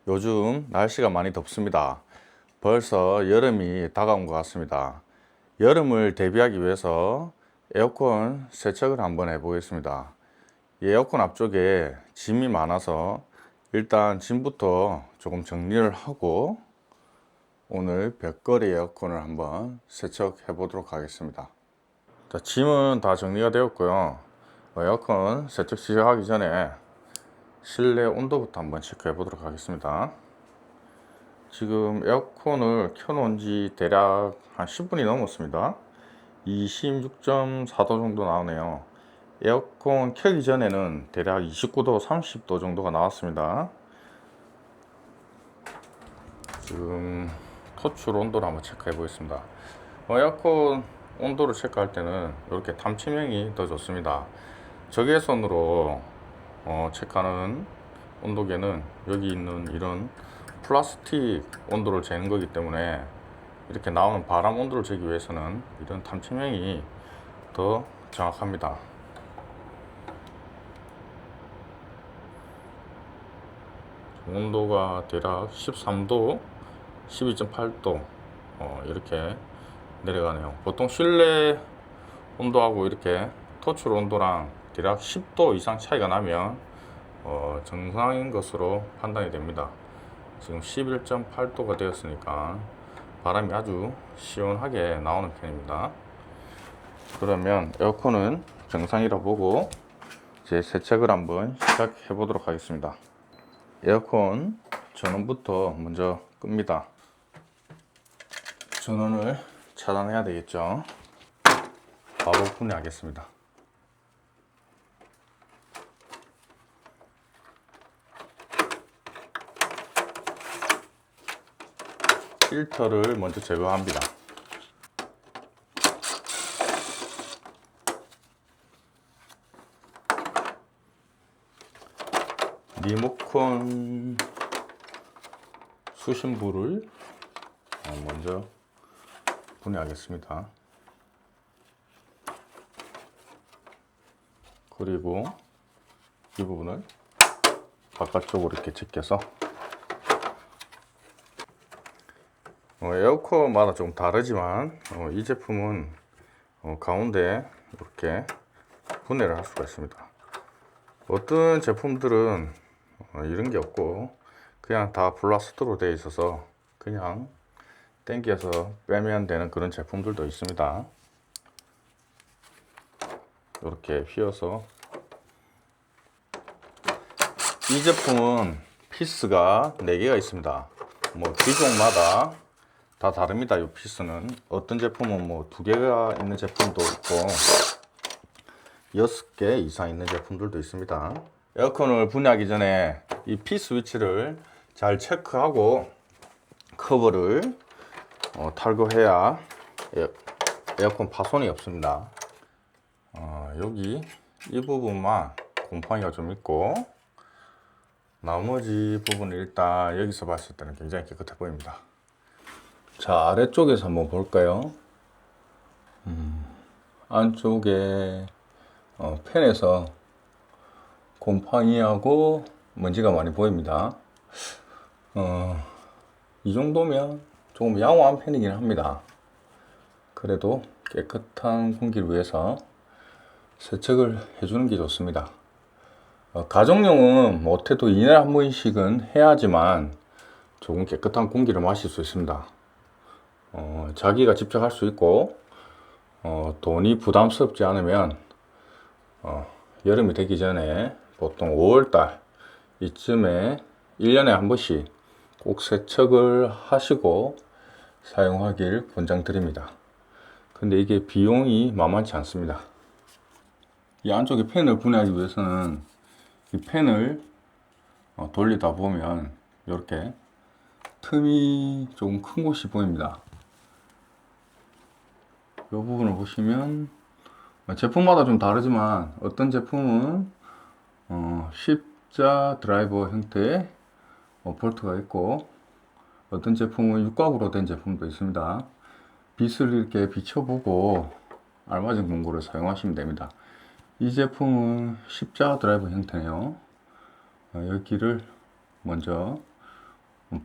요즘 날씨가 많이 덥습니다. 벌써 여름이 다가온 것 같습니다. 여름을 대비하기 위해서 에어컨 세척을 한번 해보겠습니다. 이 에어컨 앞쪽에 짐이 많아서 일단 짐부터 조금 정리를 하고 오늘 벽걸이 에어컨을 한번 세척해 보도록 하겠습니다. 자, 짐은 다 정리가 되었고요. 에어컨 세척 시작하기 전에 실내 온도부터 한번 체크해 보도록 하겠습니다. 지금 에어컨을 켜놓은 지 대략 한 10분이 넘었습니다. 26.4도 정도 나오네요. 에어컨 켜기 전에는 대략 29도, 30도 정도가 나왔습니다. 지금 토출 온도를 한번 체크해 보겠습니다. 에어컨 온도를 체크할 때는 이렇게 탐지명이 더 좋습니다. 적외선으로 체크하는 온도계는 여기 있는 이런 플라스틱 온도를 재는 거기 때문에 이렇게 나오는 바람 온도를 재기 위해서는 이런 탐지명이 더 정확합니다. 온도가 대략 13도, 12.8도 이렇게 내려가네요. 보통 실내 온도하고 이렇게 토출 온도랑 대략 10도 이상 차이가 나면 정상인 것으로 판단이 됩니다. 지금 11.8도가 되었으니까 바람이 아주 시원하게 나오는 편입니다. 그러면 에어컨은 정상이라 보고 이제 세척을 한번 시작해 보도록 하겠습니다. 에어컨 전원부터 먼저 끕니다. 전원을 차단해야 되겠죠. 바로 분해하겠습니다. 필터를 먼저 제거합니다. 리모컨 수신부를 먼저 분해하겠습니다. 그리고 이 부분을 바깥쪽으로 이렇게 제껴서 에어컨마다 좀 다르지만 이 제품은 가운데 이렇게 분해를 할 수가 있습니다. 어떤 제품들은 이런 게 없고 그냥 다 플라스틱으로 되어 있어서 그냥 당겨서 빼면 되는 그런 제품들도 있습니다. 이렇게 휘어서 이 제품은 피스가 4개가 있습니다. 뭐 기종마다 다 다릅니다. 이 피스는 어떤 제품은 뭐 2개가 있는 제품도 있고 6개 이상 있는 제품들도 있습니다. 에어컨을 분해하기 전에 이 피스 위치를 잘 체크하고 커버를 탈거해야 에어컨 파손이 없습니다. 여기 이 부분만 곰팡이가 좀 있고 나머지 부분은 일단 여기서 봤을 때는 굉장히 깨끗해 보입니다. 자, 아래쪽에서 한번 볼까요? 안쪽에 팬에서 곰팡이하고 먼지가 많이 보입니다. 이 정도면 조금 양호한 팬이긴 합니다. 그래도 깨끗한 공기를 위해서 세척을 해주는 게 좋습니다. 가정용은 못해도 2년에 한 번씩은 해야지만 조금 깨끗한 공기를 마실 수 있습니다. 자기가 직접 할 수 있고 돈이 부담스럽지 않으면 여름이 되기 전에 보통 5월달 이쯤에 1년에 한 번씩 꼭 세척을 하시고 사용하길 권장드립니다. 근데 이게 비용이 만만치 않습니다. 이 안쪽에 팬을 분해하기 위해서는 이 팬을 돌리다 보면 이렇게 틈이 조금 큰 곳이 보입니다. 이 부분을 보시면 제품마다 좀 다르지만 어떤 제품은 십자 드라이버 형태의 볼트가 있고 어떤 제품은 육각으로 된 제품도 있습니다. 빛을 이렇게 비춰보고 알맞은 공구를 사용하시면 됩니다. 이 제품은 십자 드라이버 형태네요. 여기를 먼저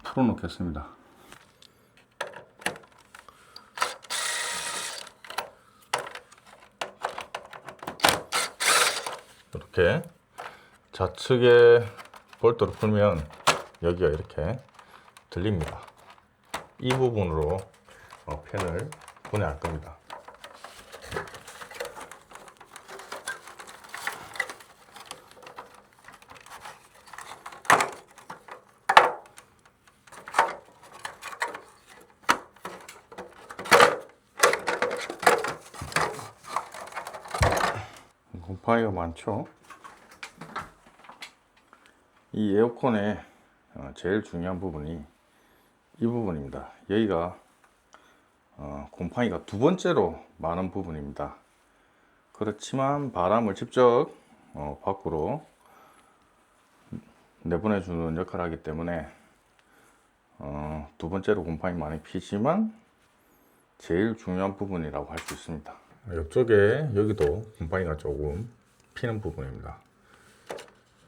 풀어 놓겠습니다. 이렇게 좌측에 볼트를 풀면 여기가 이렇게 들립니다. 이 부분으로 펜을 분해할 겁니다. 곰팡이가 많죠. 이 에어컨의 제일 중요한 부분이 이 부분입니다. 여기가 곰팡이가 두 번째로 많은 부분입니다. 그렇지만 바람을 직접 밖으로 내보내주는 역할을 하기 때문에 두 번째로 곰팡이 많이 피지만 제일 중요한 부분이라고 할 수 있습니다. 이쪽에 여기도 곰팡이가 조금 피는 부분입니다.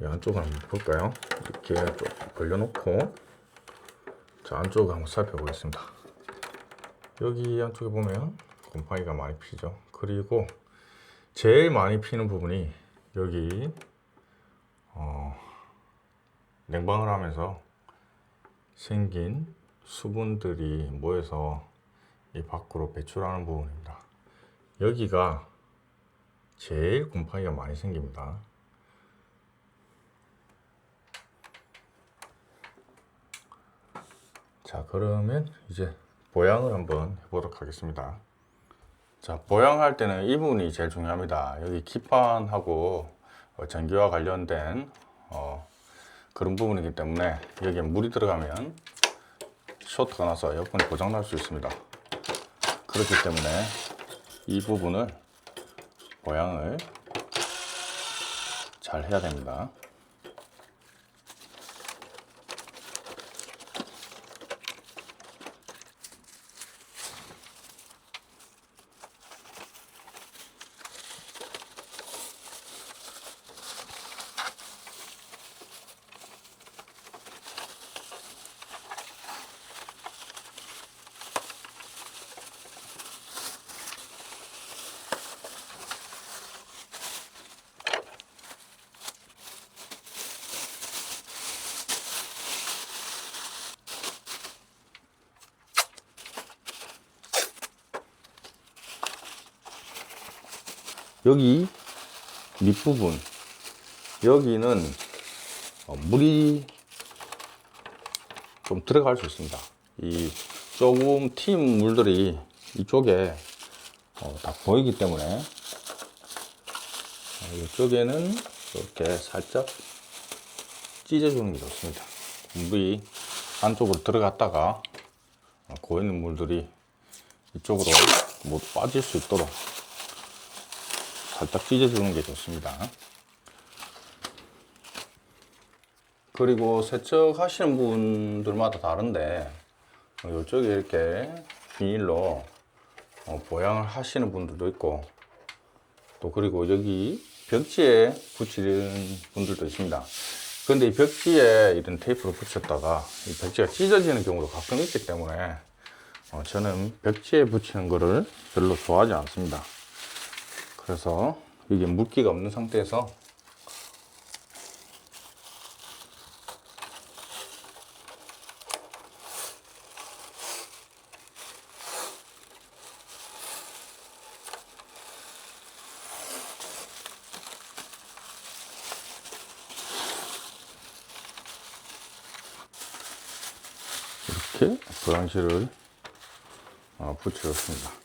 이 안쪽을 한번 볼까요? 이렇게 좀 벌려놓고 자, 안쪽을 한번 살펴보겠습니다. 여기 안쪽에 보면 곰팡이가 많이 피죠. 그리고 제일 많이 피는 부분이 여기 냉방을 하면서 생긴 수분들이 모여서 이 밖으로 배출하는 부분입니다. 여기가 제일 곰팡이가 많이 생깁니다. 자, 그러면 이제 보양을 한번 해보도록 하겠습니다. 자, 보양할 때는 이 부분이 제일 중요합니다. 여기 기판하고 전기와 관련된 그런 부분이기 때문에 여기에 물이 들어가면 쇼트가 나서 에어컨이 고장날 수 있습니다. 그렇기 때문에 이 부분을 보양을 잘 해야 됩니다. 여기 밑부분 여기는 물이 좀 들어갈 수 있습니다. 이 조금 튄 물들이 이쪽에 다 보이기 때문에 이쪽에는 이렇게 살짝 찢어주는 게 좋습니다. 물이 안쪽으로 들어갔다가 고이는 물들이 이쪽으로 모두 빠질 수 있도록 살짝 찢어주는 게 좋습니다. 그리고 세척하시는 분들마다 다른데 이쪽에 이렇게 비닐로 보양을 하시는 분들도 있고 또 그리고 여기 벽지에 붙이는 분들도 있습니다. 그런데 이 벽지에 이런 테이프를 붙였다가 이 벽지가 찢어지는 경우도 가끔 있기 때문에 저는 벽지에 붙이는 거를 별로 좋아하지 않습니다. 그래서 이게 물기가 없는 상태에서 이렇게 보양실을 붙여줬습니다.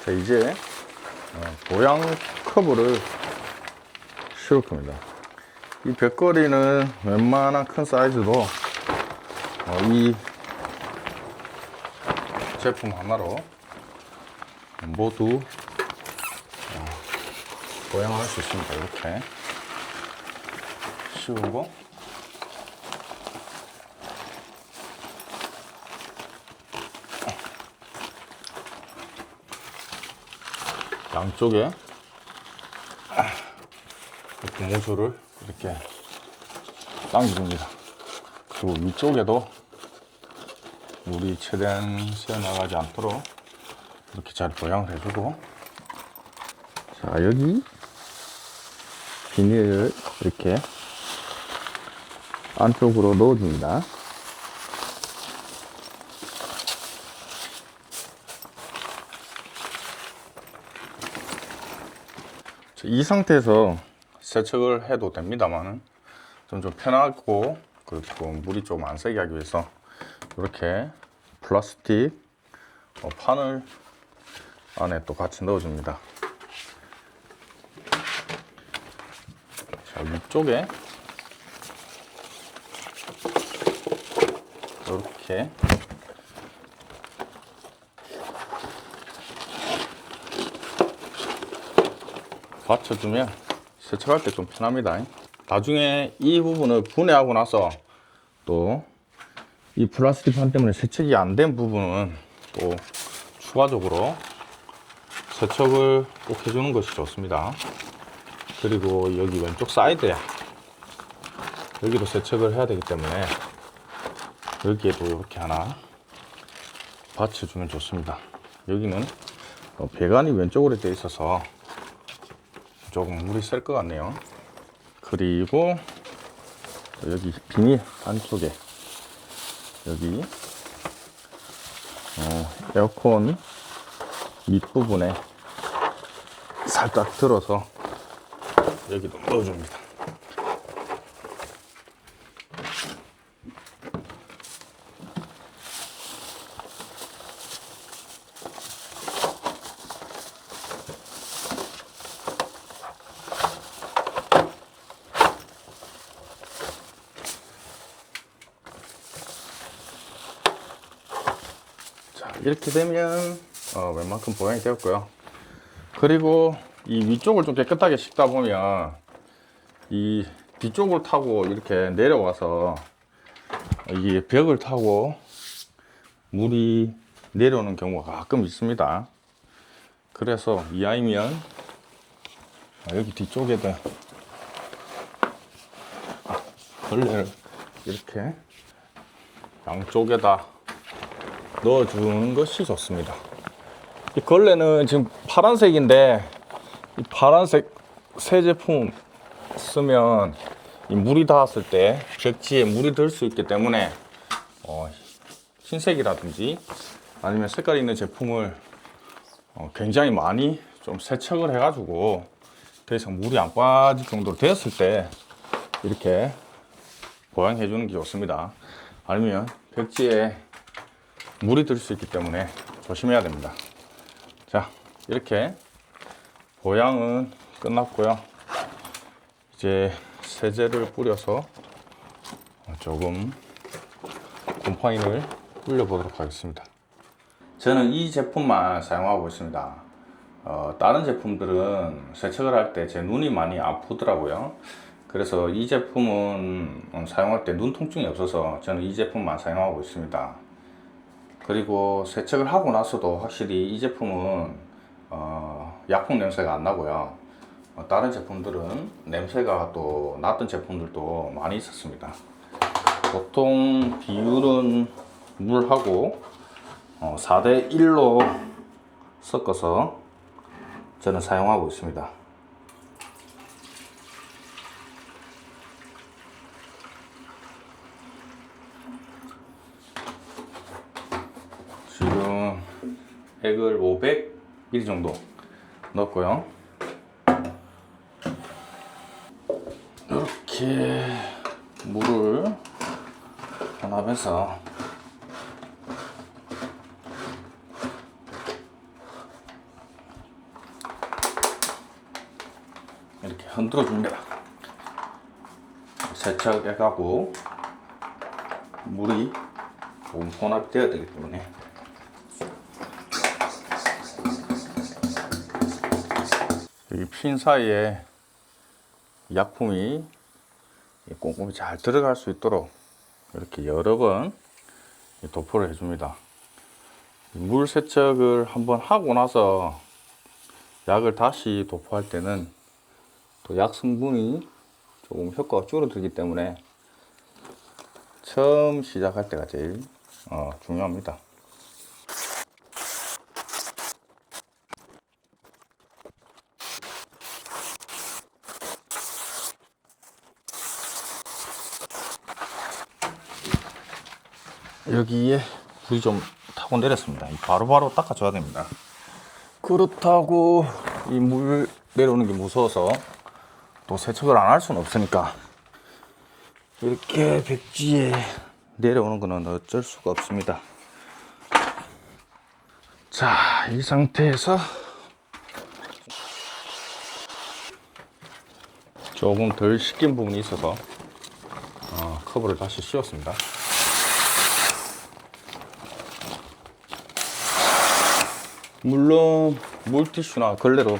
자, 이제 보양 커브를 씌울 겁니다. 이 벽걸이는 웬만한 큰 사이즈도 이 제품 하나로 모두 보양할 수 있습니다. 이렇게 씌우고 양쪽에 고무줄을 이렇게 당겨줍니다. 그리고 위쪽에도 물이 최대한 새어나가지 않도록 이렇게 잘 보양을 해주고, 자, 여기 비닐을 이렇게 안쪽으로 넣어줍니다. 이 상태에서 세척을 해도 됩니다만 좀 편하고, 그리고 물이 좀 안 새게 하기 위해서 이렇게 플라스틱 판을 안에 또 같이 넣어줍니다. 자, 위쪽에 이렇게 받쳐주면 세척할 때 좀 편합니다. 나중에 이 부분을 분해하고 나서 또 이 플라스틱 판 때문에 세척이 안 된 부분은 또 추가적으로 세척을 꼭 해주는 것이 좋습니다. 그리고 여기 왼쪽 사이드에 여기도 세척을 해야 되기 때문에 여기에도 이렇게 하나 받쳐주면 좋습니다. 여기는 배관이 왼쪽으로 되어 있어서 조금 물이 셀 것 같네요. 그리고 여기 비닐 안쪽에 여기 에어컨 밑부분에 살짝 들어서 여기도 넣어줍니다. 이렇게 되면 웬만큼 보양이 되었고요. 그리고 이 위쪽을 좀 깨끗하게 씻다 보면 이 뒤쪽을 타고 이렇게 내려와서 이게 벽을 타고 물이 내려오는 경우가 가끔 있습니다. 그래서 이왕이면 여기 뒤쪽에다 걸레를 이렇게 양쪽에다 넣어주는 것이 좋습니다. 이 걸레는 지금 파란색인데 이 파란색 새 제품 쓰면 이 물이 닿았을 때 벽지에 물이 들 수 있기 때문에 흰색이라든지 아니면 색깔 있는 제품을 굉장히 많이 좀 세척을 해가지고 더 이상 물이 안 빠질 정도로 되었을 때 이렇게 보양해 주는 게 좋습니다. 아니면 벽지에 물이 들 수 있기 때문에 조심해야 됩니다. 자, 이렇게 보양은 끝났고요. 이제 세제를 뿌려서 조금 곰팡이를 불려 보도록 하겠습니다. 저는 이 제품만 사용하고 있습니다. 다른 제품들은 세척을 할 때 제 눈이 많이 아프더라고요. 그래서 이 제품은 사용할 때 눈 통증이 없어서 저는 이 제품만 사용하고 있습니다. 그리고 세척을 하고 나서도 확실히 이 제품은 약품 냄새가 안 나고요. 다른 제품들은 냄새가 또 났던 제품들도 많이 있었습니다. 보통 비율은 물하고 4대 1로 섞어서 저는 사용하고 있습니다. 지금 액을 500ml 정도 넣었고요. 이렇게 물을 혼합해서 이렇게 흔들어 줍니다. 세척액하고 물이 조금 혼합이 되어야 되기 때문에 여기 핀 사이에 약품이 꼼꼼히 잘 들어갈 수 있도록 이렇게 여러 번 도포를 해줍니다. 물 세척을 한번 하고 나서 약을 다시 도포할 때는 또 약 성분이 조금 효과가 줄어들기 때문에 처음 시작할 때가 제일 중요합니다. 여기에 불이 좀 타고 내렸습니다. 바로바로 닦아줘야 됩니다. 그렇다고 이 물 내려오는 게 무서워서 또 세척을 안 할 수는 없으니까 이렇게 백지에 내려오는 거는 어쩔 수가 없습니다. 자, 이 상태에서 조금 덜 씻긴 부분이 있어서 커버를 다시 씌웠습니다. 물론 물티슈나 걸레로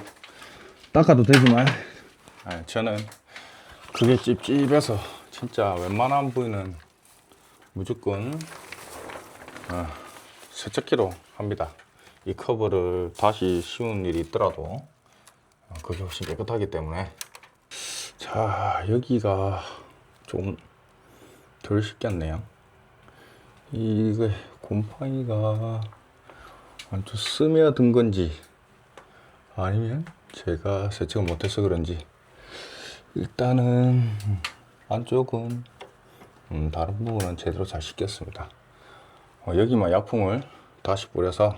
닦아도 되지만 저는 그게 찝찝해서 진짜 웬만한 부위는 무조건 세척기로 합니다. 이 커버를 다시 씌우는 일이 있더라도 그게 훨씬 깨끗하기 때문에. 자, 여기가 좀 덜 씻겼네요. 이게 곰팡이가 아주 스며든 건지 아니면 제가 세척을 못해서 그런지 일단은 안쪽은 다른 부분은 제대로 잘 씻겼습니다. 여기만 약품을 다시 뿌려서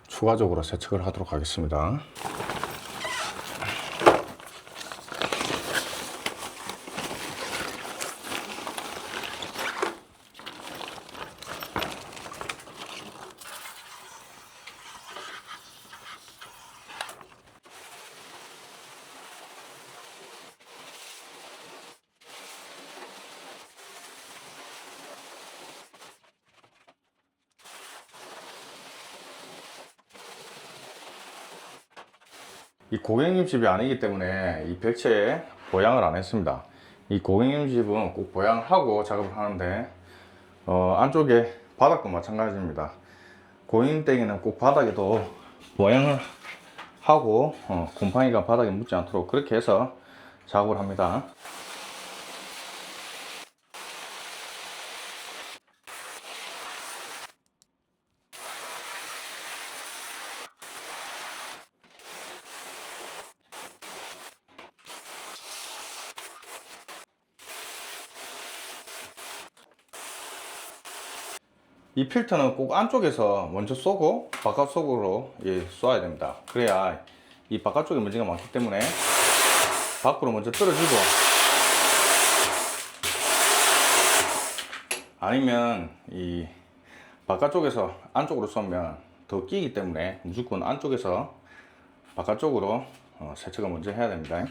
추가적으로 세척을 하도록 하겠습니다. 이 고객님 집이 아니기 때문에 이 백체에 보양을 안 했습니다. 이 고객님 집은 꼭 보양을 하고 작업을 하는데 안쪽에 바닥도 마찬가지입니다. 고객님 댁에는 꼭 바닥에도 보양을 하고 곰팡이가 바닥에 묻지 않도록 그렇게 해서 작업을 합니다. 이 필터는 꼭 안쪽에서 먼저 쏘고 바깥쪽으로 쏘아야 됩니다. 그래야 이 바깥쪽에 먼지가 많기 때문에 밖으로 먼저 떨어지고, 아니면 이 바깥쪽에서 안쪽으로 쏘면 더 끼기 때문에 무조건 안쪽에서 바깥쪽으로 세척을 먼저 해야 됩니다.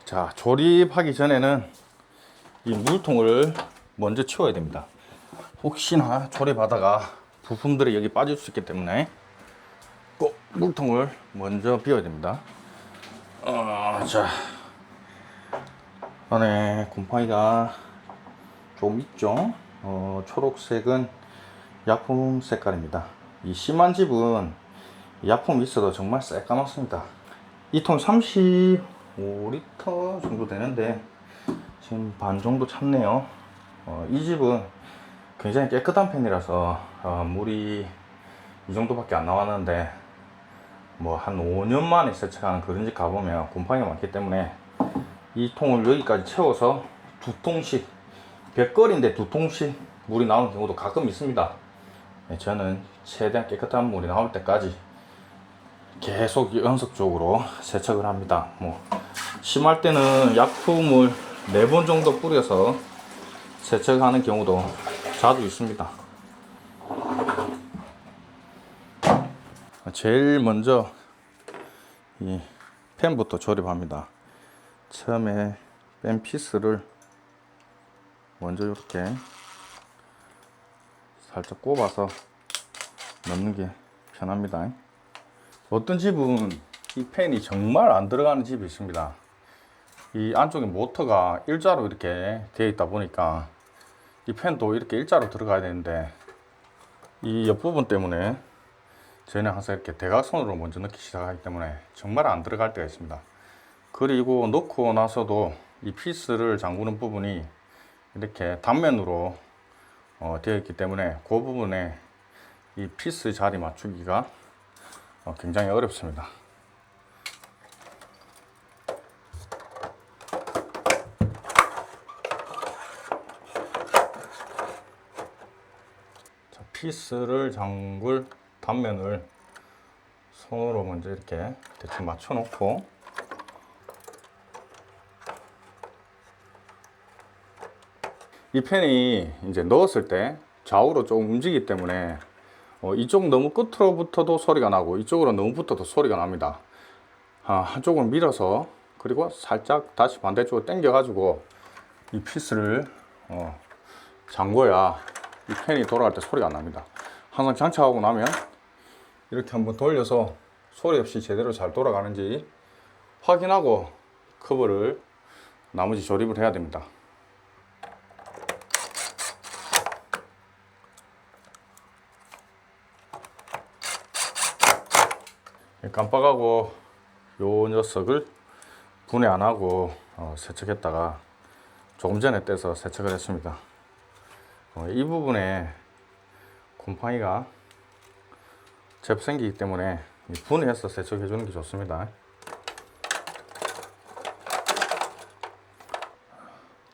자, 조립하기 전에는 이 물통을 먼저 치워야 됩니다. 혹시나 조립하다가 부품들이 여기 빠질 수 있기 때문에 꼭 물통을 먼저 비워야 됩니다. 자, 안에 곰팡이가 좀 있죠. 초록색은 약품 색깔입니다. 이 심한 집은 약품이 있어도 정말 새까맣습니다. 이 통 35리터 정도 되는데 지금 반 정도 찼네요. 이 집은 굉장히 깨끗한 편이라서 물이 이 정도밖에 안 나왔는데 뭐 한 5년 만에 세척하는 그런 집 가보면 곰팡이가 많기 때문에 이 통을 여기까지 채워서 두 통씩, 100걸인데 두 통씩 물이 나오는 경우도 가끔 있습니다. 저는 최대한 깨끗한 물이 나올 때까지 계속 연속적으로 세척을 합니다. 뭐 심할 때는 약품을 4번 정도 뿌려서 세척하는 경우도 자주 있습니다. 제일 먼저 이 팬부터 조립합니다. 처음에 팬 피스를 먼저 이렇게 살짝 꼽아서 넣는 게 편합니다. 어떤 집은 이 팬이 정말 안 들어가는 집이 있습니다. 이 안쪽에 모터가 일자로 이렇게 되어 있다 보니까 이 팬도 이렇게 일자로 들어가야 되는데 이 옆부분 때문에 저희는 항상 이렇게 대각선으로 먼저 넣기 시작하기 때문에 정말 안 들어갈 때가 있습니다. 그리고 넣고 나서도 이 피스를 잠그는 부분이 이렇게 단면으로 되어 있기 때문에 그 부분에 이 피스 자리 맞추기가 굉장히 어렵습니다. 자, 피스를 잠글 단면을 손으로 먼저 이렇게 대충 맞춰 놓고 이 펜이 이제 넣었을 때 좌우로 조금 움직이기 때문에 이쪽 너무 끝으로 붙어도 소리가 나고 이쪽으로 너무 붙어도 소리가 납니다. 한쪽을 밀어서 그리고 살짝 다시 반대쪽으로 당겨 가지고 이 피스를 잠궈야 이 펜이 돌아갈 때 소리가 안 납니다. 항상 장착하고 나면 이렇게 한번 돌려서 소리 없이 제대로 잘 돌아가는지 확인하고 커버를 나머지 조립을 해야 됩니다. 깜빡하고 요 녀석을 분해 안 하고 세척했다가 조금 전에 떼서 세척을 했습니다. 이 부분에 곰팡이가 제법 생기기 때문에 분해해서 세척해 주는 게 좋습니다.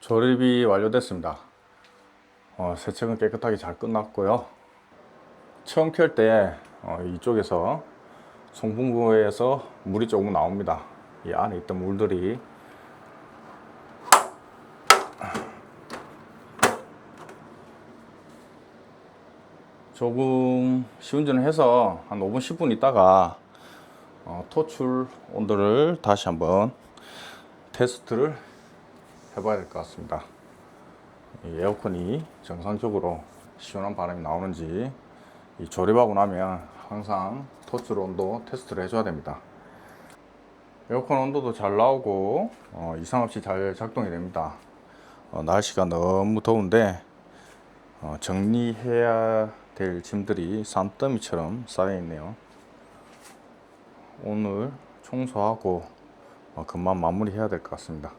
조립이 완료됐습니다. 세척은 깨끗하게 잘 끝났고요. 처음 켤 때 이쪽에서 송풍구에서 물이 조금 나옵니다. 이 안에 있던 물들이 조금 시운전을 해서 한 5분 10분 있다가 토출 온도를 다시 한번 테스트를 해봐야 될 것 같습니다. 이 에어컨이 정상적으로 시원한 바람이 나오는지 이 조립하고 나면 항상 토출 온도 테스트를 해줘야 됩니다. 에어컨 온도도 잘 나오고 이상 없이 잘 작동이 됩니다. 날씨가 너무 더운데 정리해야 될 짐들이 산더미처럼 쌓여 있네요. 오늘 청소하고 금방 마무리 해야 될 것 같습니다.